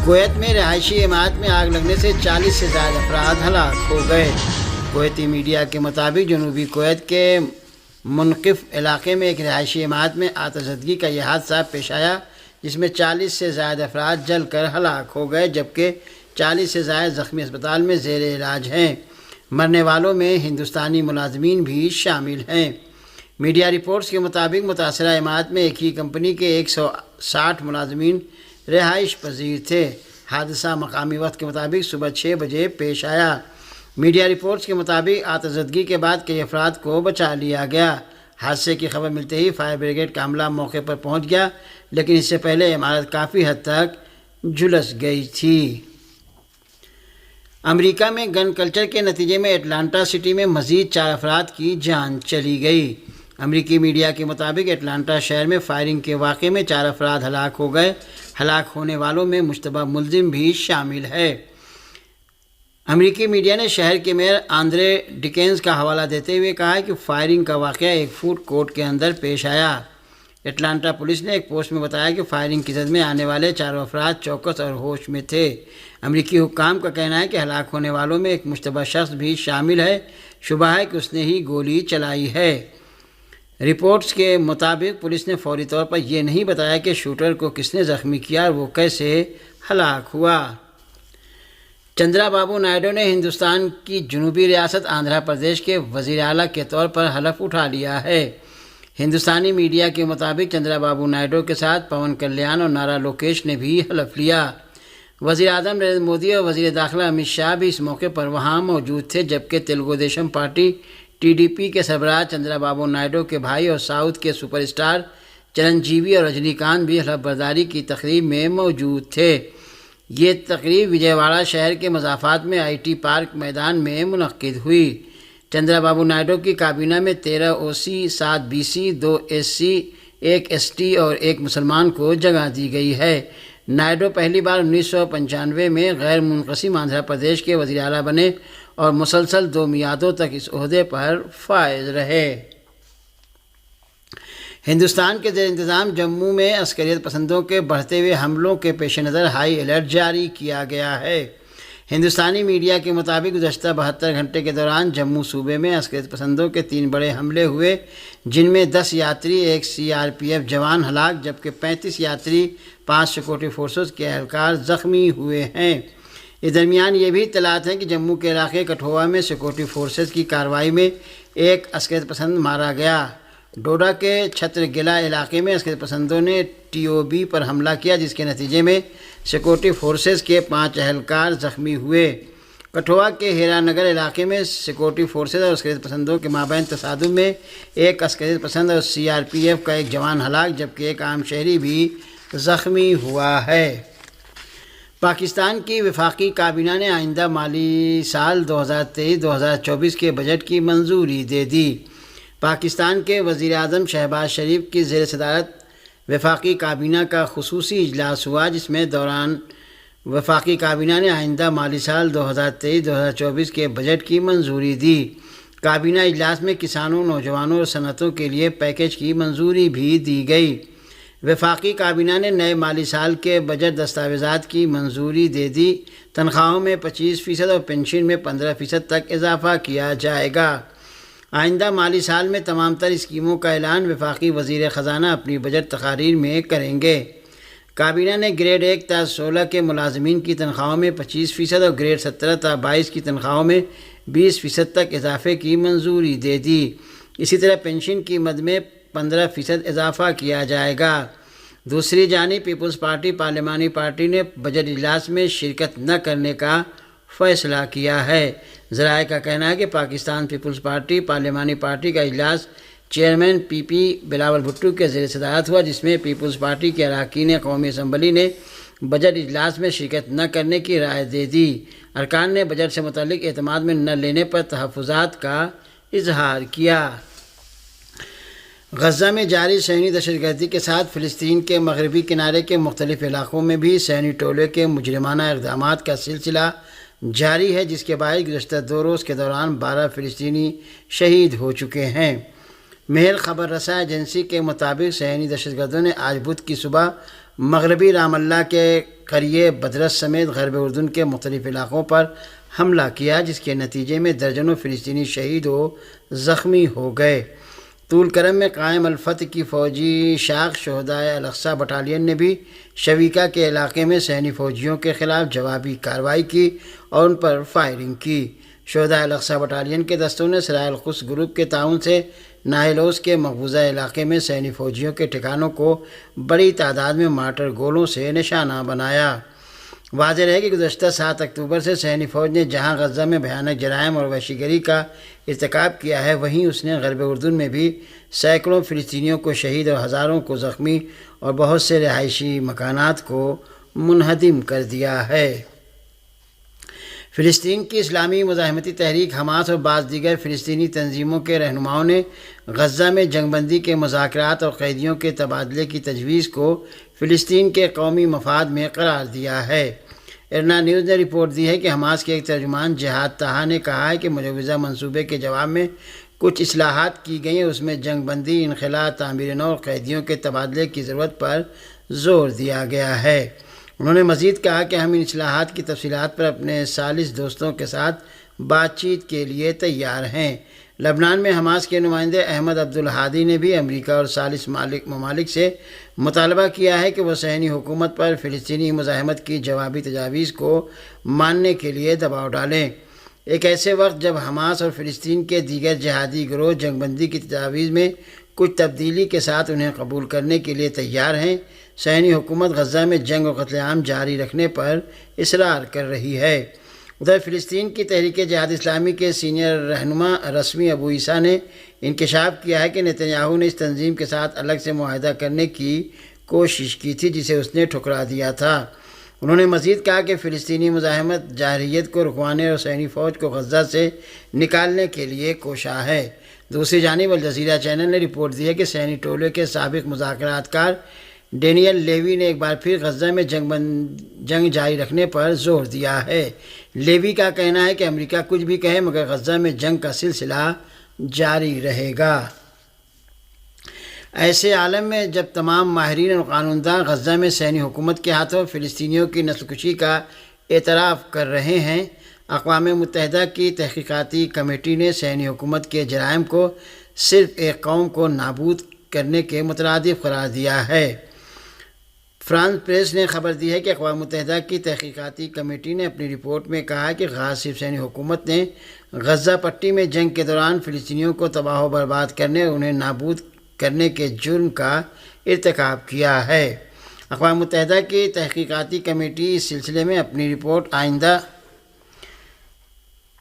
Kuwait میں رہائشی عمارت میں آگ لگنے سے 40 سے زائد افراد ہلاک ہو گئے۔ کویتی میڈیا کے مطابق جنوبی کویت کے منقف علاقے میں ایک رہائشی عمارت میں آتش زدگی کا یہ حادثہ پیش آیا، جس میں 40 سے زائد افراد جل کر ہلاک ہو گئے، جبکہ 40 سے زائد زخمی اسپتال میں زیر علاج ہیں۔ مرنے والوں میں ہندوستانی ملازمین بھی شامل ہیں۔ میڈیا رپورٹس کے مطابق متاثرہ عمارت میں ایک ہی کمپنی کے 160 ملازمین رہائش پذیر تھے۔ حادثہ مقامی وقت کے مطابق صبح 6 بجے پیش آیا۔ میڈیا رپورٹس کے مطابق آتش زدگی کے بعد کئی افراد کو بچا لیا گیا۔ حادثے کی خبر ملتے ہی فائر بریگیڈ کا عملہ موقع پر پہنچ گیا، لیکن اس سے پہلے عمارت کافی حد تک جھلس گئی تھی۔ امریکہ میں گن کلچر کے نتیجے میں اٹلانٹا سٹی میں مزید 4 افراد کی جان چلی گئی۔ امریکی میڈیا کے مطابق اٹلانٹا شہر میں فائرنگ کے واقعے میں 4 افراد ہلاک ہو گئے۔ ہلاک ہونے والوں میں مشتبہ ملزم بھی شامل ہے۔ امریکی میڈیا نے شہر کے میئر آندرے ڈکنز کا حوالہ دیتے ہوئے کہا کہ فائرنگ کا واقعہ ایک فوڈ کورٹ کے اندر پیش آیا۔ اٹلانٹا پولیس نے ایک پوسٹ میں بتایا کہ فائرنگ کی زد میں آنے والے 4 افراد چوکس اور ہوش میں تھے۔ امریکی حکام کا کہنا ہے کہ ہلاک ہونے والوں میں ایک مشتبہ شخص بھی شامل ہے، شبہ ہے کہ اس نے ہی گولی چلائی ہے۔ رپورٹس کے مطابق پولیس نے فوری طور پر یہ نہیں بتایا کہ شوٹر کو کس نے زخمی کیا اور وہ کیسے ہلاک ہوا۔ چندرا بابو نائیڈو نے ہندوستان کی جنوبی ریاست آندھرا پردیش کے وزیر اعلیٰ کے طور پر حلف اٹھا لیا ہے۔ ہندوستانی میڈیا کے مطابق چندرا بابو نائیڈو کے ساتھ پون کلیان اور نارا لوکیش نے بھی حلف لیا۔ وزیر اعظم نریندر مودی اور وزیر داخلہ امت شاہ بھی اس موقع پر وہاں موجود تھے، جبکہ تیلگو دیشم پارٹی TDP کے سربراہ چندرا بابو نائیڈو کے بھائی اور ساؤتھ کے سپر اسٹار چرنجیوی اور رجنی کانت بھی حلف برداری کی تقریب میں موجود تھے۔ یہ تقریب وجے واڑہ شہر کے مضافات میں IT پارک میدان میں منعقد ہوئی۔ چندرا بابو نائیڈو کی کابینہ میں 13 OC، 7 BC، 2 SC، 1 ST اور 1 مسلمان کو جگہ دی گئی ہے۔ نائیڈو پہلی بار 1995 میں غیر منقسم آندھرا پردیش کے وزیر اعلیٰ بنے اور مسلسل 2 میعادوں تک اس عہدے پر فائز رہے۔ ہندوستان کے زیر انتظام جموں میں عسکریت پسندوں کے بڑھتے ہوئے حملوں کے پیش نظر ہائی الرٹ جاری کیا گیا ہے۔ ہندوستانی میڈیا کے مطابق گزشتہ 72 گھنٹے کے دوران جموں صوبے میں عسکریت پسندوں کے 3 بڑے حملے ہوئے، جن میں 10 یاتری، 1 CRPF جوان ہلاک، جبکہ 35 یاتری، 5 سیکورٹی فورسز کے اہلکار زخمی ہوئے ہیں۔ اس درمیان یہ بھی اطلاعات ہیں کہ جموں کے علاقے کٹھوعہ میں سیکورٹی فورسز کی کارروائی میں ایک عسکریت پسند مارا گیا۔ ڈوڈا کے چھترگلا علاقے میں عسکریت پسندوں نے TOB پر حملہ کیا، جس کے نتیجے میں سیکورٹی فورسز کے 5 اہلکار زخمی ہوئے۔ کٹھوعہ کے ہیرا نگر علاقے میں سیکورٹی فورسز اور عسکریت پسندوں کے مابین تصادم میں ایک عسکریت پسند اور CRPF کا ایک جوان ہلاک، جبکہ ایک عام شہری بھی زخمی ہوا ہے۔ پاکستان کی وفاقی کابینہ نے آئندہ مالی سال 2023-2024 کے بجٹ کی منظوری دے دی۔ پاکستان کے وزیر اعظم شہباز شریف کی زیر صدارت وفاقی کابینہ کا خصوصی اجلاس ہوا، جس میں دوران وفاقی کابینہ نے آئندہ مالی سال 2023-2024 کے بجٹ کی منظوری دی۔ کابینہ اجلاس میں کسانوں، نوجوانوں اور صنعتوں کے لیے پیکیج کی منظوری بھی دی گئی۔ وفاقی کابینہ نے نئے مالی سال کے بجٹ دستاویزات کی منظوری دے دی۔ تنخواہوں میں 25% اور پنشن میں 15% تک اضافہ کیا جائے گا۔ آئندہ مالی سال میں تمام تر اسکیموں کا اعلان وفاقی وزیر خزانہ اپنی بجٹ تقاریر میں کریں گے۔ کابینہ نے گریڈ 1 تا 16 کے ملازمین کی تنخواہوں میں 25% اور گریڈ 17 تا 22 کی تنخواہوں میں 20% تک اضافے کی منظوری دے دی۔ اسی طرح پنشن کی مد میں 15% اضافہ کیا جائے گا۔ دوسری جانب پیپلز پارٹی پارلیمانی پارٹی نے بجٹ اجلاس میں شرکت نہ کرنے کا فیصلہ کیا ہے۔ ذرائع کا کہنا ہے کہ پاکستان پیپلز پارٹی پارلیمانی پارٹی کا اجلاس چیئرمین PP بلاول بھٹو کے زیر صدارت ہوا، جس میں پیپلز پارٹی کے اراکین قومی اسمبلی نے بجٹ اجلاس میں شرکت نہ کرنے کی رائے دے دی۔ ارکان نے بجٹ سے متعلق اعتماد میں نہ لینے پر تحفظات کا اظہار کیا۔ غزہ میں جاری صہیونی دہشت گردی کے ساتھ فلسطین کے مغربی کنارے کے مختلف علاقوں میں بھی صہیونی ٹولے کے مجرمانہ اقدامات کا سلسلہ جاری ہے، جس کے باعث گزشتہ 2 روز کے دوران 12 فلسطینی شہید ہو چکے ہیں۔ محل خبر رساں ایجنسی کے مطابق صہیونی دہشت گردوں نے آج بدھ کی صبح مغربی رام اللہ کے قریے بدرس سمیت غرب اردن کے مختلف علاقوں پر حملہ کیا، جس کے نتیجے میں درجنوں فلسطینی شہید و زخمی ہو گئے۔ طول کرم میں قائم الفتح کی فوجی شاخ شہدائے الاقصی بٹالین نے بھی شویکا کے علاقے میں صہیونی فوجیوں کے خلاف جوابی کارروائی کی اور ان پر فائرنگ کی۔ شہدائے الاقصی بٹالین کے دستوں نے سرائے القدس گروپ کے تعاون سے ناہلوس کے مقبوضہ علاقے میں صہیونی فوجیوں کے ٹھکانوں کو بڑی تعداد میں مارٹر گولوں سے نشانہ بنایا۔ واضح ہے کہ گزشتہ 7 اکتوبر سے صہیونی فوج نے جہاں غزہ میں بھیانک جرائم اور وحشی گری کا ارتکاب کیا ہے، وہیں اس نے غرب اردن میں بھی سینکڑوں فلسطینیوں کو شہید اور ہزاروں کو زخمی اور بہت سے رہائشی مکانات کو منہدم کر دیا ہے۔ فلسطین کی اسلامی مزاحمتی تحریک حماس اور بعض دیگر فلسطینی تنظیموں کے رہنماؤں نے غزہ میں جنگ بندی کے مذاکرات اور قیدیوں کے تبادلے کی تجویز کو فلسطین کے قومی مفاد میں قرار دیا ہے۔ ارنا نیوز نے رپورٹ دی ہے کہ حماس کے ایک ترجمان جہاد طہا نے کہا ہے کہ مجوزہ منصوبے کے جواب میں کچھ اصلاحات کی گئی ہیں، اس میں جنگ بندی، انخلاء، تعمیر نو اور قیدیوں کے تبادلے کی ضرورت پر زور دیا گیا ہے۔ انہوں نے مزید کہا کہ ہم ان اصلاحات کی تفصیلات پر اپنے ثالث دوستوں کے ساتھ بات چیت کے لیے تیار ہیں۔ لبنان میں حماس کے نمائندے احمد عبدالہادی نے بھی امریکہ اور ثالث ممالک سے مطالبہ کیا ہے کہ وہ صہیونی حکومت پر فلسطینی مزاحمت کی جوابی تجاویز کو ماننے کے لیے دباؤ ڈالیں۔ ایک ایسے وقت جب حماس اور فلسطین کے دیگر جہادی گروہ جنگ بندی کی تجاویز میں کچھ تبدیلی کے ساتھ انہیں قبول کرنے کے لیے تیار ہیں، صہیونی حکومت غزہ میں جنگ و قتل عام جاری رکھنے پر اصرار کر رہی ہے۔ ادھر فلسطین کی تحریک جہاد اسلامی کے سینئر رہنما رسمی ابو عیسیٰ نے انکشاف کیا ہے کہ نتنیاہو نے اس تنظیم کے ساتھ الگ سے معاہدہ کرنے کی کوشش کی تھی، جسے اس نے ٹھکرا دیا تھا۔ انہوں نے مزید کہا کہ فلسطینی مزاحمت جارحیت کو رکوانے اور صہیونی فوج کو غزہ سے نکالنے کے لیے کوشاں ہے۔ دوسری جانب الجزیرہ چینل نے رپورٹ دی ہے کہ صہیونی ٹولے کے سابق مذاکرات کار ڈینیل لیوی نے ایک بار پھر غزہ میں جنگ جاری رکھنے پر زور دیا ہے۔ لیوی کا کہنا ہے کہ امریکہ کچھ بھی کہے مگر غزہ میں جنگ کا سلسلہ جاری رہے گا۔ ایسے عالم میں جب تمام ماہرین اور قانون داں غزہ میں صہیونی حکومت کے ہاتھوں فلسطینیوں کی نسل کشی کا اعتراف کر رہے ہیں، اقوام متحدہ کی تحقیقاتی کمیٹی نے صہیونی حکومت کے جرائم کو صرف ایک قوم کو نابود کرنے کے مترادف قرار دیا ہے۔ فرانس پریس نے خبر دی ہے کہ اقوام متحدہ کی تحقیقاتی کمیٹی نے اپنی رپورٹ میں کہا ہے کہ غاصب صہیونی حکومت نے غزہ پٹی میں جنگ کے دوران فلسطینیوں کو تباہ و برباد کرنے اور انہیں نابود کرنے کے جرم کا ارتکاب کیا ہے۔ اقوام متحدہ کی تحقیقاتی کمیٹی اس سلسلے میں اپنی رپورٹ آئندہ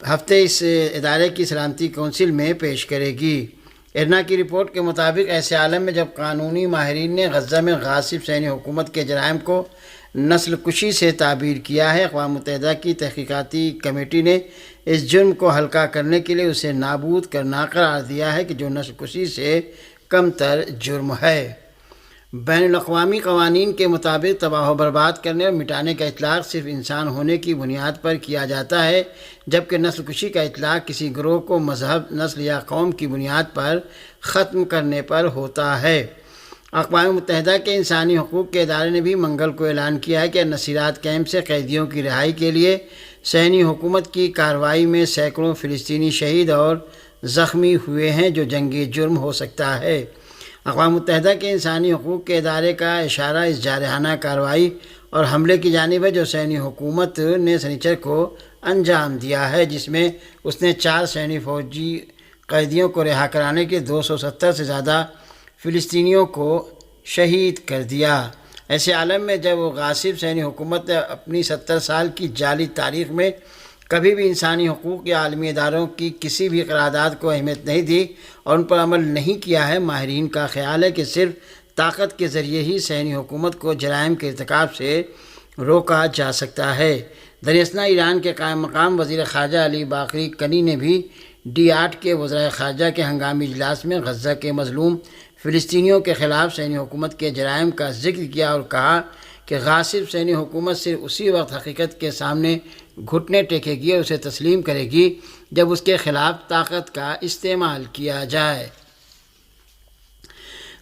ہفتے اس ادارے کی سلامتی کونسل میں پیش کرے گی۔ ارنا کی رپورٹ کے مطابق ایسے عالم میں جب قانونی ماہرین نے غزہ میں غاصب صہیونی حکومت کے جرائم کو نسل کشی سے تعبیر کیا ہے، اقوام متحدہ کی تحقیقاتی کمیٹی نے اس جرم کو ہلکا کرنے کے لیے اسے نابود کرنا قرار دیا ہے کہ جو نسل کشی سے کم تر جرم ہے۔ بین الاقوامی قوانین کے مطابق تباہ و برباد کرنے اور مٹانے کا اطلاق صرف انسان ہونے کی بنیاد پر کیا جاتا ہے، جبکہ نسل کشی کا اطلاق کسی گروہ کو مذہب، نسل یا قوم کی بنیاد پر ختم کرنے پر ہوتا ہے۔ اقوام متحدہ کے انسانی حقوق کے ادارے نے بھی منگل کو اعلان کیا ہے کہ نصیرات کیمپ سے قیدیوں کی رہائی کے لیے صہیونی حکومت کی کارروائی میں سینکڑوں فلسطینی شہید اور زخمی ہوئے ہیں، جو جنگی جرم ہو سکتا ہے۔ اقوام متحدہ کے انسانی حقوق کے ادارے کا اشارہ اس جارحانہ کارروائی اور حملے کی جانب ہے جو صہیونی حکومت نے سنیچر کو انجام دیا ہے، جس میں اس نے 4 صہیونی فوجی قیدیوں کو رہا کرانے کے 270 سے زیادہ فلسطینیوں کو شہید کر دیا۔ ایسے عالم میں جب غاصب صہیونی حکومت نے اپنی 70 سال کی جعلی تاریخ میں کبھی بھی انسانی حقوق یا عالمی اداروں کی کسی بھی قرارداد کو اہمیت نہیں دی اور ان پر عمل نہیں کیا ہے، ماہرین کا خیال ہے کہ صرف طاقت کے ذریعے ہی صہیونی حکومت کو جرائم کے ارتکاب سے روکا جا سکتا ہے۔ دراصل ایران کے قائم مقام وزیر خارجہ علی باقری کنی نے بھی D8 کے وزرائے خارجہ کے ہنگامی اجلاس میں غزہ کے مظلوم فلسطینیوں کے خلاف صہیونی حکومت کے جرائم کا ذکر کیا اور کہا کہ غاصب صہیونی حکومت صرف اسی وقت حقیقت کے سامنے گھٹنے ٹیکے گی اور اسے تسلیم کرے گی جب اس کے خلاف طاقت کا استعمال کیا جائے۔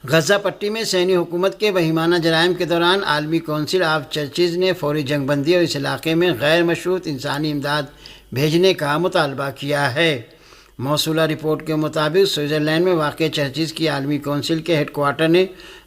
غزہ پٹی میں صہیونی حکومت کے وحیمانہ جرائم کے دوران عالمی کونسل آف چرچز نے فوری جنگ بندی اور اس علاقے میں غیر مشروط انسانی امداد بھیجنے کا مطالبہ کیا ہے۔ موصولہ رپورٹ کے مطابق سوئٹزرلینڈ میں واقع چرچز کی عالمی کونسل کے ہیڈ کوارٹر نے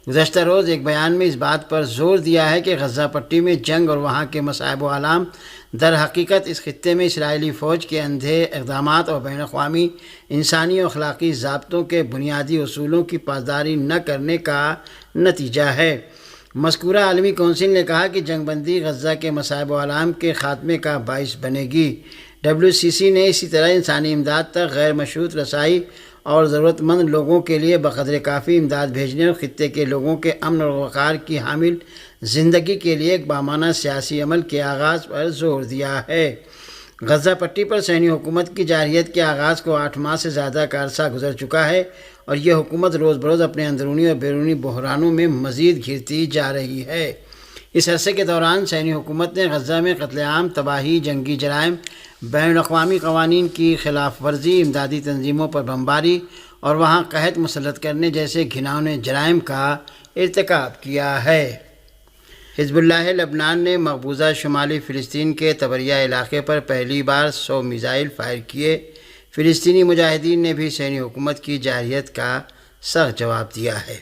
گزشتہ روز ایک بیان میں اس بات پر زور دیا ہے کہ غزہ پٹی میں جنگ اور وہاں کے مصائب و آلام در حقیقت اس خطے میں اسرائیلی فوج کے اندھے اقدامات اور بین الاقوامی انسانی اور اخلاقی ضابطوں کے بنیادی اصولوں کی پاسداری نہ کرنے کا نتیجہ ہے۔ مذکورہ عالمی کونسل نے کہا کہ جنگ بندی غزہ کے مصائب و آلام کے خاتمے کا باعث بنے گی۔ WCC نے اسی طرح انسانی امداد تک غیر مشروط رسائی اور ضرورت مند لوگوں کے لیے بقدر کافی امداد بھیجنے اور خطے کے لوگوں کے امن اور وقار کی حامل زندگی کے لیے ایک بامانہ سیاسی عمل کے آغاز پر زور دیا ہے۔ غزہ پٹی پر صہیونی حکومت کی جارحیت کے آغاز کو 8 ماہ سے زیادہ کا عرصہ گزر چکا ہے اور یہ حکومت روز بروز اپنے اندرونی اور بیرونی بحرانوں میں مزید گھرتی جا رہی ہے۔ اس عرصے کے دوران صہیونی حکومت نے غزہ میں قتل عام، تباہی، جنگی جرائم، بین الاقوامی قوانین کی خلاف ورزی، امدادی تنظیموں پر بمباری اور وہاں قحط مسلط کرنے جیسے گھناؤنے جرائم کا ارتکاب کیا ہے۔ حزب اللہ لبنان نے مقبوضہ شمالی فلسطین کے طبریہ علاقے پر پہلی بار 100 میزائل فائر کیے۔ فلسطینی مجاہدین نے بھی صہیونی حکومت کی جارحیت کا سخت جواب دیا ہے۔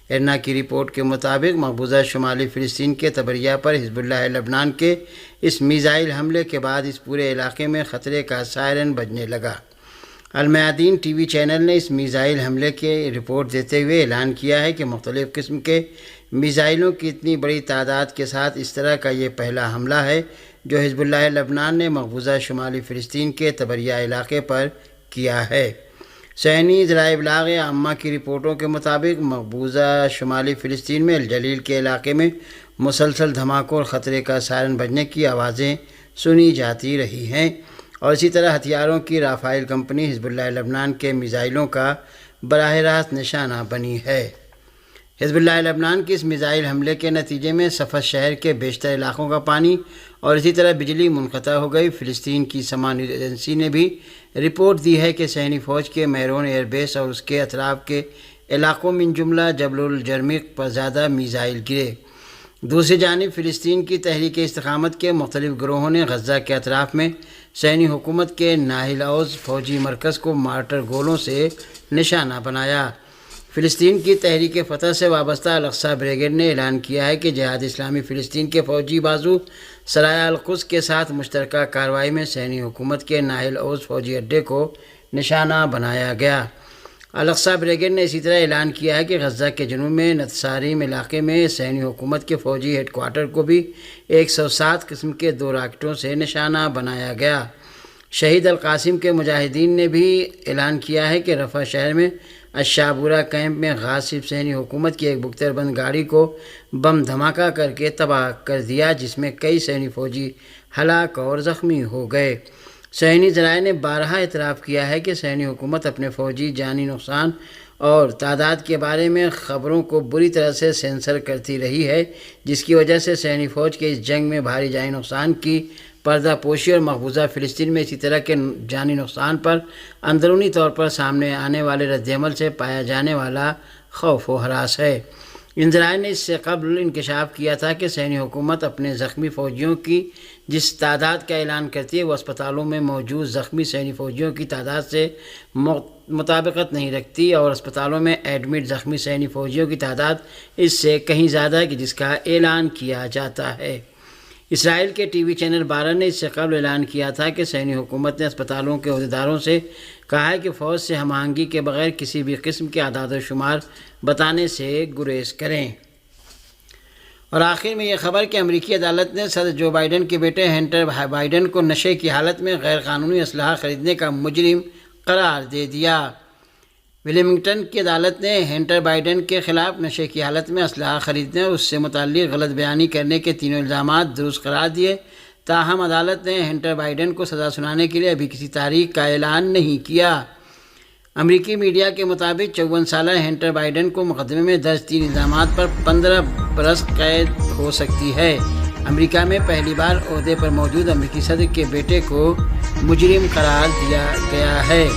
ارنا کی رپورٹ کے مطابق مقبوضہ شمالی فلسطین کے طبریہ پر حزب اللہ لبنان کے اس میزائل حملے کے بعد اس پورے علاقے میں خطرے کا سائرن بجنے لگا۔ المیادین ٹی وی چینل نے اس میزائل حملے کی رپورٹ دیتے ہوئے اعلان کیا ہے کہ مختلف قسم کے میزائلوں کی اتنی بڑی تعداد کے ساتھ اس طرح کا یہ پہلا حملہ ہے جو حزب اللہ لبنان نے مقبوضہ شمالی فلسطین کے طبریہ علاقے پر کیا ہے۔ صہیونی ذرائع ابلاغ عامہ کی رپورٹوں کے مطابق مقبوضہ شمالی فلسطین میں الجلیل کے علاقے میں مسلسل دھماکوں اور خطرے کا سائرن بجنے کی آوازیں سنی جاتی رہی ہیں اور اسی طرح ہتھیاروں کی رافائل کمپنی حزب اللہ لبنان کے میزائلوں کا براہ راست نشانہ بنی ہے۔ حزب اللہ لبنان کی اس میزائل حملے کے نتیجے میں سفد شہر کے بیشتر علاقوں کا پانی اور اسی طرح بجلی منقطع ہو گئی۔ فلسطین کی سما نیوز ایجنسی نے بھی رپورٹ دی ہے کہ صہیونی فوج کے میرون ایئر بیس اور اس کے اطراف کے علاقوں من جملہ جبل الجرمق پر زیادہ میزائل گرے۔ دوسری جانب فلسطین کی تحریک استقامت کے مختلف گروہوں نے غزہ کے اطراف میں صہیونی حکومت کے ناہل اوز فوجی مرکز کو مارٹر گولوں سے نشانہ بنایا۔ فلسطین کی تحریک فتح سے وابستہ الاقصی بریگیڈ نے اعلان کیا ہے کہ جہاد اسلامی فلسطین کے فوجی بازو سرایہ القدس کے ساتھ مشترکہ کارروائی میں صہیونی حکومت کے ناہل اوز فوجی اڈے کو نشانہ بنایا گیا۔ الاقصی بریگیڈ نے اسی طرح اعلان کیا ہے کہ غزہ کے جنوب میں نتساریم علاقے میں صہیونی حکومت کے فوجی ہیڈ کوارٹر کو بھی 107 قسم کے 2 راکٹوں سے نشانہ بنایا گیا۔ شہید القاسم کے مجاہدین نے بھی اعلان کیا ہے کہ رفح شہر میں الشابورہ کیمپ میں غاصب صہیونی حکومت کی ایک بختر بند گاڑی کو بم دھماکہ کر کے تباہ کر دیا جس میں کئی صہیونی فوجی ہلاک اور زخمی ہو گئے۔ صہیونی ذرائع نے بارہا اعتراف کیا ہے کہ صہیونی حکومت اپنے فوجی جانی نقصان اور تعداد کے بارے میں خبروں کو بری طرح سے سینسر کرتی رہی ہے جس کی وجہ سے صہیونی فوج کے اس جنگ میں بھاری جانی نقصان کی پردہ پوشی اور مقبوضہ فلسطین میں اسی طرح کے جانی نقصان پر اندرونی طور پر سامنے آنے والے رد عمل سے پایا جانے والا خوف و ہراس ہے۔ ان ذرائع نے اس سے قبل انکشاف کیا تھا کہ صہیونی حکومت اپنے زخمی فوجیوں کی جس تعداد کا اعلان کرتی ہے وہ اسپتالوں میں موجود زخمی صہیونی فوجیوں کی تعداد سے مطابقت نہیں رکھتی اور اسپتالوں میں ایڈمٹ زخمی صہیونی فوجیوں کی تعداد اس سے کہیں زیادہ ہے کہ جس کا اعلان کیا جاتا ہے۔ اسرائیل کے ٹی وی چینل 12 نے اس سے قبل اعلان کیا تھا کہ صہیونی حکومت نے اسپتالوں کے عہدیداروں سے کہا ہے کہ فوج سے ہم آہنگی کے بغیر کسی بھی قسم کے اعداد و شمار بتانے سے گریز کریں۔ اور آخر میں یہ خبر کہ امریکی عدالت نے صدر جو بائیڈن کے بیٹے ہنٹر بائیڈن کو نشے کی حالت میں غیر قانونی اسلحہ خریدنے کا مجرم قرار دے دیا۔ ولیمنگٹن کی عدالت نے ہنٹر بائیڈن کے خلاف نشے کی حالت میں اسلحہ خریدنے اور اس سے متعلق غلط بیانی کرنے کے تینوں الزامات درست قرار دیے۔ تاہم عدالت نے ہنٹر بائیڈن کو سزا سنانے کے لیے ابھی کسی تاریخ کا اعلان نہیں کیا۔ امریکی میڈیا کے مطابق 54 سالہ ہنٹر بائیڈن کو مقدمے میں درج 3 الزامات پر 15 برس قید ہو سکتی ہے۔ امریکہ میں پہلی بار عہدے پر موجود امریکی صدر کے بیٹے کو مجرم قرار دیا گیا ہے۔